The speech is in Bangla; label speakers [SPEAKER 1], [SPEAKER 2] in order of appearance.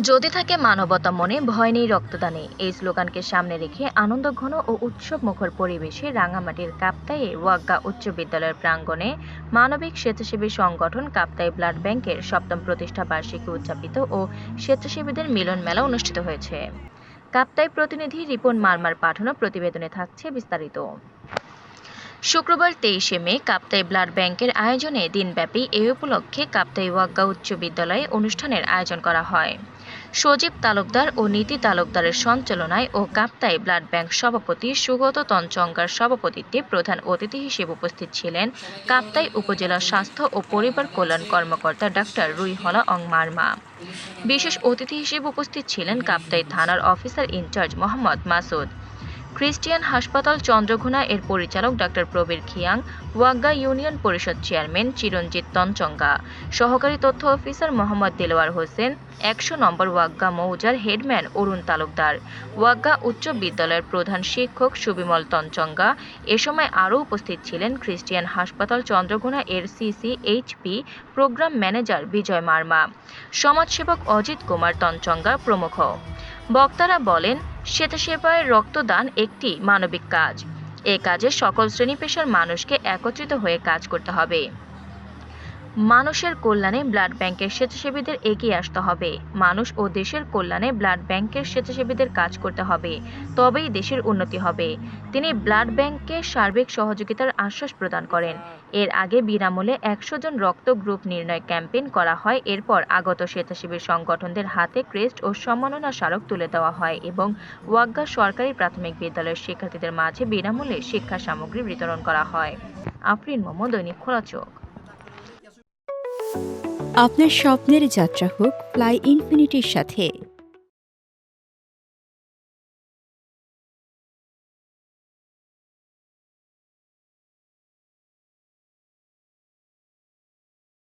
[SPEAKER 1] যদি থাকে মানবতা মনে, ভয় নেই রক্তদানে, এই স্লোগানকে সামনে রেখে আনন্দঘন ও উৎসবমুখর পরিবেশে রাঙামাটির কাপ্তাইয়ে ওয়াগ্গা উচ্চ বিদ্যালয়ের প্রাঙ্গণে মানবিক স্বেচ্ছাসেবী সংগঠন কাপ্তাই ব্লাড ব্যাংকের সপ্তম প্রতিষ্ঠা বার্ষিকী উদযাপিত ও স্বেচ্ছাসেবীদের মিলন মেলা অনুষ্ঠিত হয়েছে। কাপ্তাই প্রতিনিধি রিপন মারমার পাঠানো প্রতিবেদনে থাকছে বিস্তারিত। শুক্রবার 23শে মে কাপ্তাই ব্লাড ব্যাংকের আয়োজনে দিনব্যাপী এ উপলক্ষে কাপ্তাই ওয়াগ্গা উচ্চ বিদ্যালয়ে অনুষ্ঠানের আয়োজন করা হয়। সজীব তালুকদার ও নীতি তালুকদারের সঞ্চালনায় ও কাপ্তাই ব্লাড ব্যাংক সভাপতি সুগত তঞ্চঙ্গার সভাপতিত্বে প্রধান অতিথি হিসেবে উপস্থিত ছিলেন কাপ্তাই উপজেলা স্বাস্থ্য ও পরিবার কল্যাণ কর্মকর্তা ডাক্তার রুইহলা অং মারমা। বিশেষ অতিথি হিসেবে উপস্থিত ছিলেন কাপ্তাই থানার officer in charge Mohammad Masud, Christian হাসপাতাল চন্দ্রঘোনা এর পরিচালক ডাক্তার প্রবীর খিয়াং, ওয়াগ্গা ইউনিয়ন পরিষদ চেয়ারম্যান চিরঞ্জিত তঞ্চঙ্গা, সহকারী তথ্য অফিসার মোহাম্মদ দেলোয়ার হোসেন, ১০০ নম্বর ওয়াগ্গা মৌজার হেডম্যান অরুণ তালুকদার, ওয়াগ্গা উচ্চ বিদ্যালয়ের প্রধান শিক্ষক সুবিমল তঞ্চঙ্গা। এ সময় আরও উপস্থিত ছিলেন খ্রিস্টিয়ান হাসপাতাল চন্দ্রঘোনা এর সিসিএইচপি প্রোগ্রাম ম্যানেজার বিজয় মারমা, সমাজসেবক অজিত কুমার তঞ্চঙ্গা প্রমুখ। বক্তারা বলেন, স্বেচ্ছাসেবায় রক্তদান একটি মানবিক কাজ। এ কাজে সকল শ্রেণী পেশার মানুষকে একত্রিত হয়ে কাজ করতে হবে। মানুষের কল্যাণে ব্লাড ব্যাংকের স্বেচ্ছাসেবীদের এগিয়ে আসতে হবে। মানুষ ও দেশের কল্যাণে ব্লাড ব্যাংকের স্বেচ্ছাসেবীদের কাজ করতে হবে, তবেই দেশের উন্নতি হবে। তিনি ব্লাড ব্যাংককে সার্বিক সহযোগিতার আশ্বাস প্রদান করেন। এর আগে বিনামূল্যে ১০০ জন রক্ত গ্রুপ নির্ণয় ক্যাম্পেইন করা হয়। এরপর আগত স্বেচ্ছাসেবী সংগঠনদের হাতে ক্রেস্ট ও সম্মাননা স্মারক তুলে দেওয়া হয় এবং ওয়াগ্গা সরকারি প্রাথমিক বিদ্যালয়ের শিক্ষার্থীদের মাঝে বিনামূল্যে শিক্ষা সামগ্রী বিতরণ করা হয়। আফরিন মোমো, দৈনিক খোলা চোখ।
[SPEAKER 2] আপনার স্বপ্নের যাত্রা হোক ফ্লাই ইনফিনিটির সাথে।